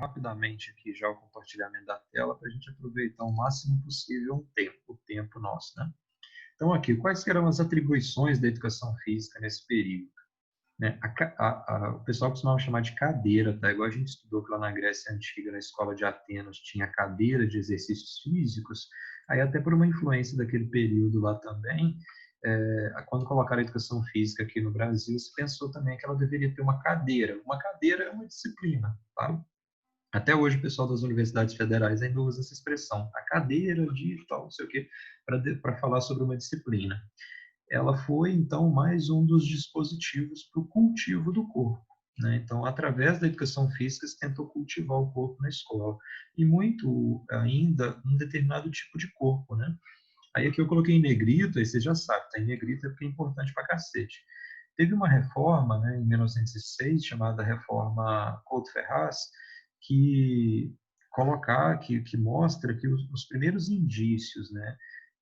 rapidamente aqui já o compartilhamento da tela para a gente aproveitar o máximo possível o tempo nosso, né? Então, aqui, quais eram as atribuições da educação física nesse período? Né? O pessoal costumava chamar de cadeira, tá? Igual a gente estudou que lá na Grécia Antiga, na escola de Atenas, tinha cadeira de exercícios físicos, aí até por uma influência daquele período lá também, quando colocaram a educação física aqui no Brasil, se pensou também que ela deveria ter uma cadeira. Uma cadeira é uma disciplina, tá? Até hoje o pessoal das universidades federais ainda usa essa expressão, a cadeira de tal, não sei o quê, para falar sobre uma disciplina. Ela foi, então, mais um dos dispositivos para o cultivo do corpo, né? Então, através da educação física, se tentou cultivar o corpo na escola. E muito ainda um determinado tipo de corpo, né? Aí aqui eu coloquei em negrito, aí você já sabe, tá? Em negrito é porque é importante pra cacete. Teve uma reforma, né, em 1906, chamada Reforma Couto-Ferraz, que que mostra que os primeiros indícios, né,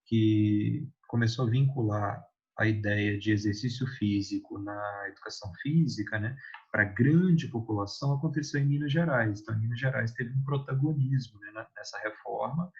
que começou a vincular a ideia de exercício físico na educação física, né, para a grande população, aconteceu em Minas Gerais. Então, em Minas Gerais teve um protagonismo, né, nessa reforma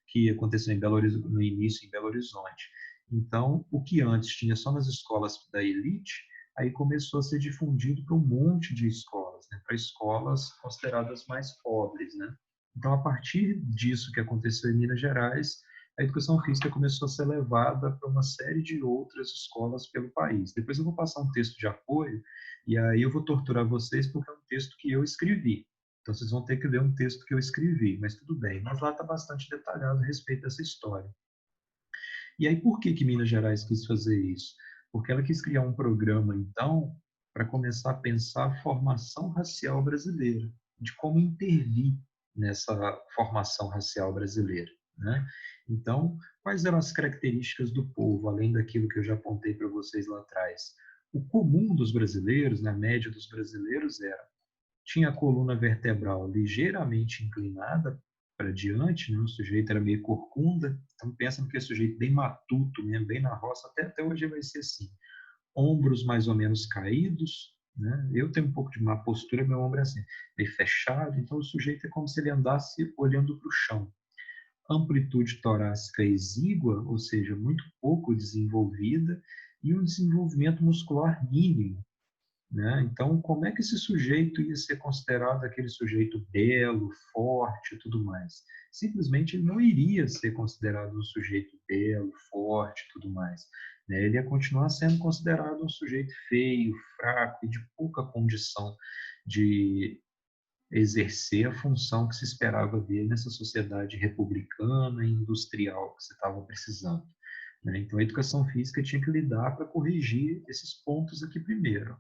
que aconteceu no início em Belo Horizonte. Então, o que antes tinha só nas escolas da elite, aí começou a ser difundido para um monte de escolas, né, para escolas consideradas mais pobres, né. Então, a partir disso que aconteceu em Minas Gerais, a educação física começou a ser levada para uma série de outras escolas pelo país. Depois eu vou passar um texto de apoio, e aí eu vou torturar vocês porque é um texto que eu escrevi. Então vocês vão ter que ler um texto que eu escrevi, mas tudo bem. Mas lá está bastante detalhado a respeito dessa história. E aí por que Minas Gerais quis fazer isso? Porque ela quis criar um programa, então, para começar a pensar a formação racial brasileira, de como intervir nessa formação racial brasileira, né? Então, quais eram as características do povo, além daquilo que eu já apontei para vocês lá atrás? O comum dos brasileiros, na média dos brasileiros, tinha a coluna vertebral ligeiramente inclinada para diante, né? O sujeito era meio corcunda, então pensa no que é sujeito bem matuto mesmo, bem na roça, até hoje vai ser assim. Ombros mais ou menos caídos, né? Eu tenho um pouco de má postura, meu ombro é assim, meio fechado, então o sujeito é como se ele andasse olhando para o chão. Amplitude torácica exígua, ou seja, muito pouco desenvolvida, e um desenvolvimento muscular mínimo, né? Então, como é que esse sujeito ia ser considerado aquele sujeito belo, forte e tudo mais? Simplesmente ele não iria ser considerado um sujeito belo, forte e tudo mais, né? Ele ia continuar sendo considerado um sujeito feio, fraco e de pouca condição de exercer a função que se esperava dele nessa sociedade republicana e industrial que você estava precisando, né? Então, a educação física tinha que lidar para corrigir esses pontos aqui primeiro.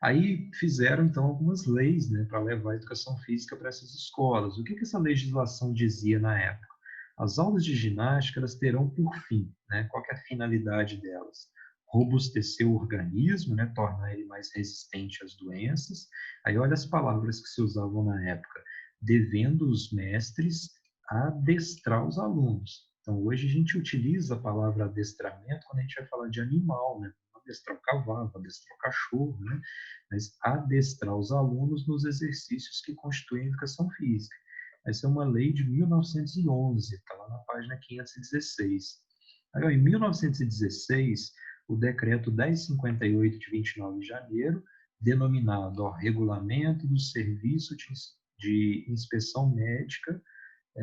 Aí fizeram, então, algumas leis, né, para levar a educação física para essas escolas. O que essa legislação dizia na época? As aulas de ginástica, elas terão por fim, né, qual que é a finalidade delas? Robustecer o organismo, né, tornar ele mais resistente às doenças. Aí olha as palavras que se usavam na época. Devendo os mestres adestrar os alunos. Então, hoje a gente utiliza a palavra adestramento quando a gente vai falar de animal, né? Adestrar o cavalo, adestrar o cachorro, né? Mas adestrar os alunos nos exercícios que constituem a educação física. Essa é uma lei de 1911, está lá na página 516. Aí, ó, em 1916, o decreto 1058 de 29 de janeiro, denominado Regulamento do Serviço de Inspeção Médica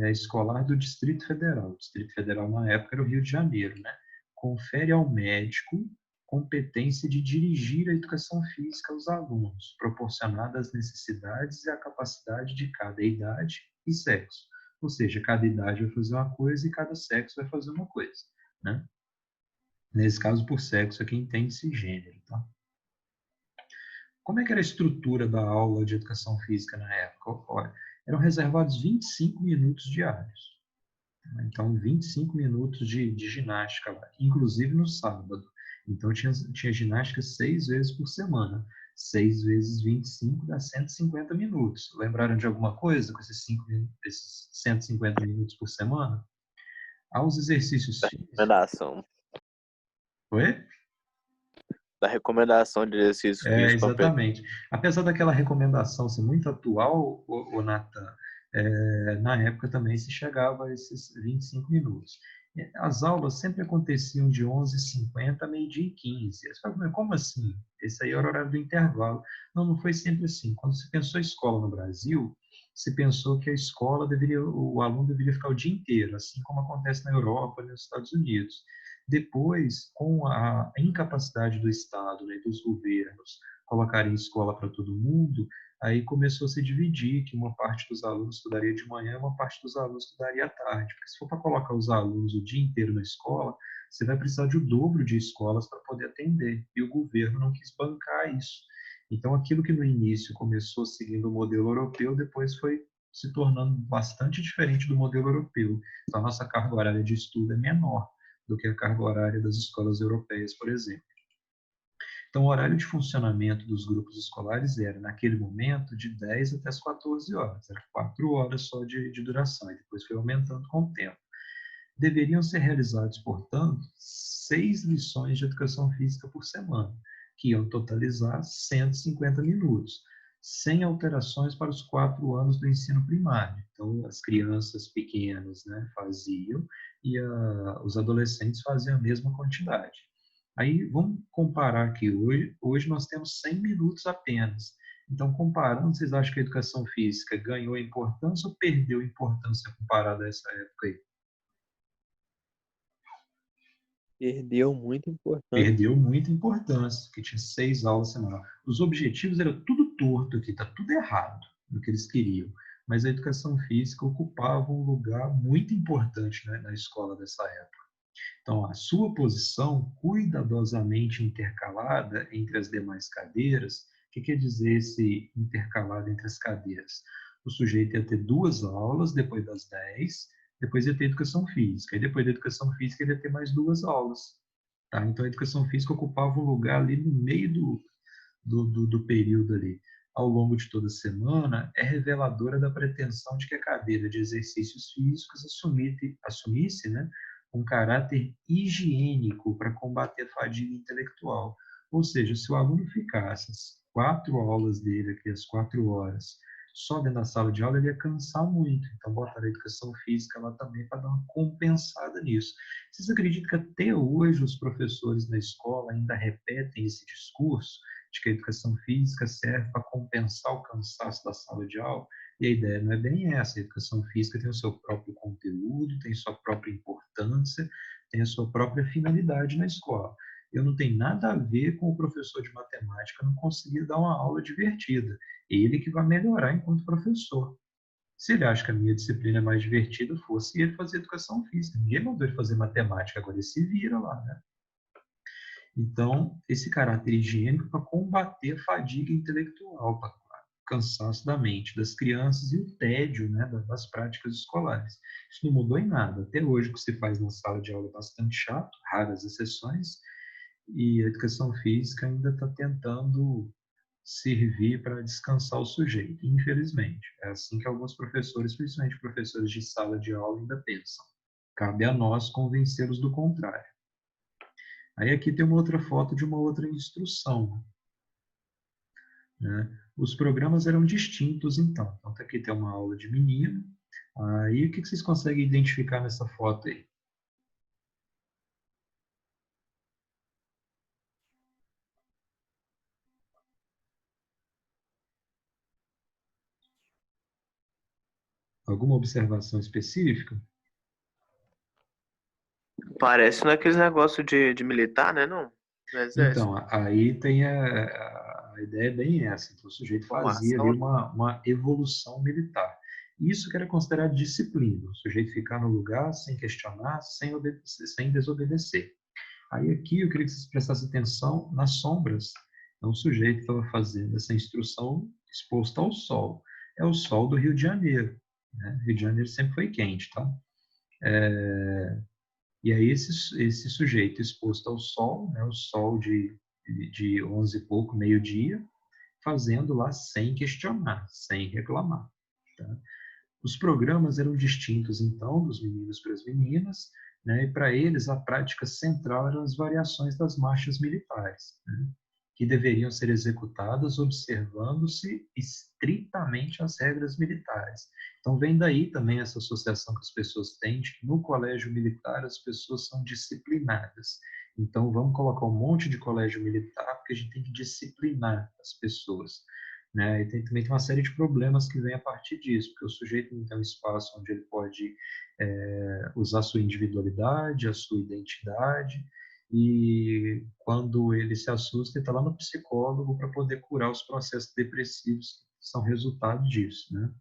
Escolar do Distrito Federal. O Distrito Federal, na época, era o Rio de Janeiro, né? Confere ao médico competência de dirigir a educação física aos alunos, proporcionada às necessidades e à capacidade de cada idade e sexo. Ou seja, cada idade vai fazer uma coisa e cada sexo vai fazer uma coisa, né? Nesse caso, por sexo, aqui entende-se gênero, tá? Como é que era a estrutura da aula de educação física na época? Olha, eram reservados 25 minutos diários. Então, 25 minutos de ginástica lá, inclusive no sábado. Então, tinha ginástica 6 vezes por semana. 6 vezes 25 dá 150 minutos. Lembraram de alguma coisa com esses 150 minutos por semana? Aos exercícios físicos. Recomendação. Oi? da recomendação de exercício físico, Pedro. Exatamente. Apesar daquela recomendação ser muito atual, o Natan, na época também se chegava a esses 25 minutos. As aulas sempre aconteciam de 11h50 a meio-dia e 15. Você fala, mas como assim? Esse aí era o horário do intervalo. Não, não foi sempre assim. Quando se pensou em escola no Brasil, se pensou que a escola deveria, o aluno deveria ficar o dia inteiro, assim como acontece na Europa e nos Estados Unidos. Depois, com a incapacidade do Estado, né, dos governos colocarem escola para todo mundo, aí começou a se dividir, que uma parte dos alunos estudaria de manhã e uma parte dos alunos estudaria à tarde. Porque se for para colocar os alunos o dia inteiro na escola, você vai precisar de o dobro de escolas para poder atender. E o governo não quis bancar isso. Então, aquilo que no início começou seguindo o modelo europeu, depois foi se tornando bastante diferente do modelo europeu. Então, a nossa carga horária de estudo é menor do que a carga horária das escolas europeias, por exemplo. Então, o horário de funcionamento dos grupos escolares era, naquele momento, de 10 até as 14 horas. Era 4 horas só de duração, e depois foi aumentando com o tempo. Deveriam ser realizados, portanto, 6 lições de educação física por semana, que iam totalizar 150 minutos, sem alterações para os 4 anos do ensino primário. Então, as crianças pequenas, né, faziam e os adolescentes faziam a mesma quantidade. Aí, vamos comparar aqui. Hoje nós temos 100 minutos apenas. Então, comparando, vocês acham que a educação física ganhou importância ou perdeu importância comparada a essa época aí? Perdeu muita importância. Perdeu muita importância, porque tinha 6 aulas semanais. Os objetivos eram tudo torto aqui, está tudo errado no que eles queriam. Mas a educação física ocupava um lugar muito importante, né, na escola dessa época. Então, a sua posição cuidadosamente intercalada entre as demais cadeiras, o que quer dizer esse intercalado entre as cadeiras? O sujeito ia ter 2 aulas depois das 10, depois ia ter educação física, e depois da educação física ele ia ter mais 2 aulas. Tá? Então, a educação física ocupava um lugar ali no meio do período ali. Ao longo de toda a semana, é reveladora da pretensão de que a cadeira de exercícios físicos assumisse, né, um caráter higiênico para combater a fadiga intelectual. Ou seja, se o aluno ficasse as 4 aulas dele aqui, as 4 horas, só dentro da sala de aula, ele ia cansar muito. Então, botar a educação física lá também para dar uma compensada nisso. Vocês acreditam que até hoje os professores na escola ainda repetem esse discurso de que a educação física serve para compensar o cansaço da sala de aula? E a ideia não é bem essa. A educação física tem o seu próprio conteúdo, tem sua própria importância, tem a sua própria finalidade na escola. Eu não tenho nada a ver com o professor de matemática não conseguir dar uma aula divertida. Ele que vai melhorar enquanto professor. Se ele acha que a minha disciplina é mais divertida, fosse ele fazer educação física. Ninguém mandou ele fazer matemática, agora ele se vira lá, né? Então, esse caráter higiênico para combater a fadiga intelectual, para cansaço da mente das crianças e o tédio, né, das práticas escolares. Isso não mudou em nada. Até hoje, o que se faz na sala de aula é bastante chato, raras exceções, e a educação física ainda está tentando servir para descansar o sujeito, infelizmente. É assim que alguns professores, principalmente professores de sala de aula, ainda pensam. Cabe a nós convencê-los do contrário. Aí aqui tem uma outra foto de uma outra instrução, né? Os programas eram distintos, então. Então, aqui tem uma aula de menino. Aí, o que vocês conseguem identificar nessa foto aí? Alguma observação específica? Parece naqueles negócios de militar, né, não? No exército. Então, aí tem a ideia é bem essa. Então, o sujeito fazia ali Formação. uma evolução militar. Isso que era considerado disciplina, o sujeito ficar no lugar sem questionar, sem desobedecer. Aí aqui eu queria que vocês prestassem atenção nas sombras. Então, o sujeito estava fazendo essa instrução exposto ao sol. É o sol do Rio de Janeiro, né? Rio de Janeiro sempre foi quente, tá? E aí esse sujeito exposto ao sol, né, o sol de 11 e pouco, meio-dia, fazendo lá sem questionar, sem reclamar. Tá? Os programas eram distintos, então, dos meninos para as meninas, né? E para eles a prática central eram as variações das marchas militares, né? Que deveriam ser executadas observando-se estritamente as regras militares. Então vem daí também essa associação que as pessoas têm de que no colégio militar as pessoas são disciplinadas. Então vamos colocar um monte de colégio militar porque a gente tem que disciplinar as pessoas, né? E também tem uma série de problemas que vêm a partir disso, porque o sujeito não tem um espaço onde ele pode usar a sua individualidade, a sua identidade, e quando ele se assusta, ele está lá no psicólogo para poder curar os processos depressivos que são resultado disso, né?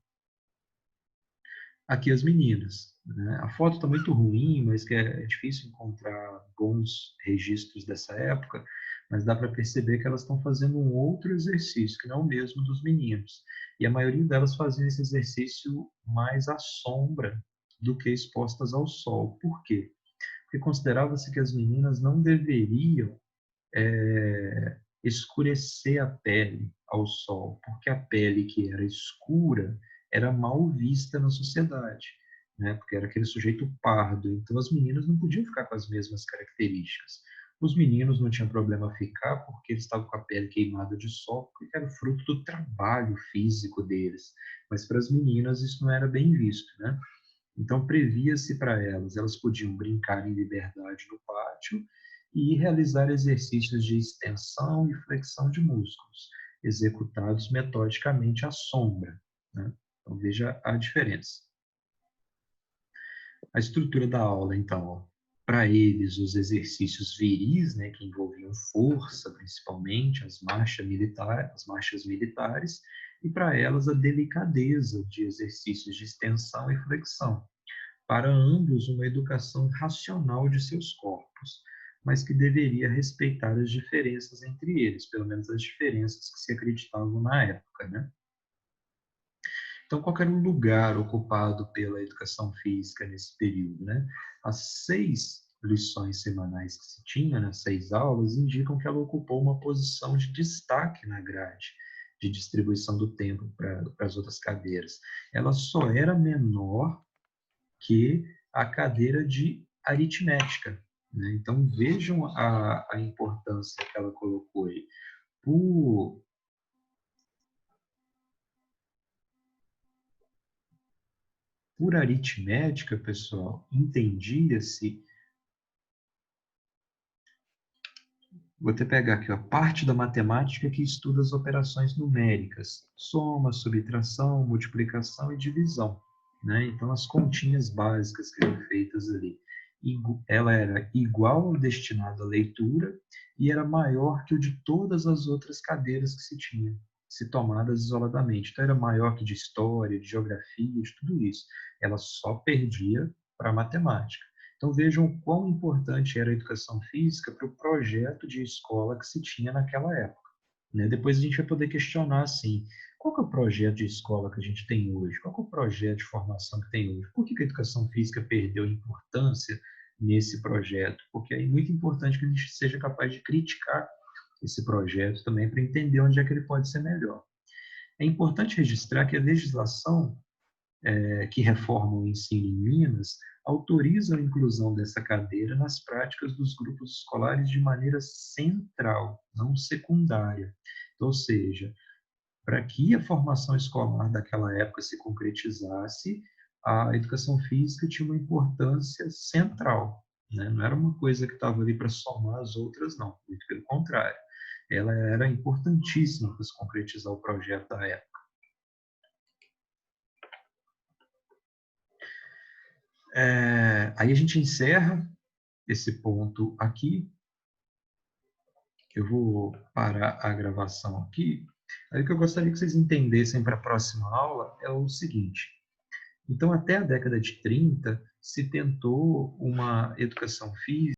Aqui as meninas, né? A foto está muito ruim, mas que é difícil encontrar bons registros dessa época, mas dá para perceber que elas estão fazendo um outro exercício, que não é o mesmo dos meninos. E a maioria delas fazia esse exercício mais à sombra do que expostas ao sol. Por quê? Porque considerava-se que as meninas não deveriam escurecer a pele ao sol, porque a pele que era escura era mal vista na sociedade, né? Porque era aquele sujeito pardo. Então as meninas não podiam ficar com as mesmas características. Os meninos não tinham problema ficar porque eles estavam com a pele queimada de sol, porque era fruto do trabalho físico deles. Mas para as meninas isso não era bem visto, né? Então, previa-se para elas, elas podiam brincar em liberdade no pátio e realizar exercícios de extensão e flexão de músculos, executados metodicamente à sombra, né? Então, veja a diferença. A estrutura da aula, então, para eles, os exercícios viris, né, que envolviam força, principalmente, as marchas militares, e para elas a delicadeza de exercícios de extensão e flexão, para ambos uma educação racional de seus corpos, mas que deveria respeitar as diferenças entre eles, pelo menos as diferenças que se acreditavam na época, né? Então, qual era o lugar ocupado pela educação física nesse período, né? As 6 lições semanais que se tinha, né, 6 aulas, indicam que ela ocupou uma posição de destaque na grade de distribuição do tempo para as outras cadeiras. Ela só era menor que a cadeira de aritmética, né? Então, vejam a importância que ela colocou aí. Por, por aritmética, pessoal, entendia-se. Vou até pegar aqui, a parte da matemática que estuda as operações numéricas, soma, subtração, multiplicação e divisão, né? Então, as continhas básicas que eram feitas ali. Ela era igual ao destinado à leitura e era maior que o de todas as outras cadeiras que se tinha, se tomadas isoladamente. Então, era maior que de história, de geografia, de tudo isso. Ela só perdia para a matemática. Então vejam o quão importante era a educação física para o projeto de escola que se tinha naquela época, né? Depois a gente vai poder questionar assim, qual que é o projeto de escola que a gente tem hoje? Qual que é o projeto de formação que tem hoje? Por que a educação física perdeu importância nesse projeto? Porque é muito importante que a gente seja capaz de criticar esse projeto também para entender onde é que ele pode ser melhor. É importante registrar que a legislação que reformam o ensino em Minas autorizam a inclusão dessa cadeira nas práticas dos grupos escolares de maneira central, não secundária. Então, ou seja, para que a formação escolar daquela época se concretizasse, a educação física tinha uma importância central, né? Não era uma coisa que estava ali para somar as outras, não, muito pelo contrário. Ela era importantíssima para se concretizar o projeto da época. Aí a gente encerra esse ponto aqui. Eu vou parar a gravação aqui. Aí o que eu gostaria que vocês entendessem para a próxima aula é o seguinte. Então, até a década de 30, se tentou uma educação física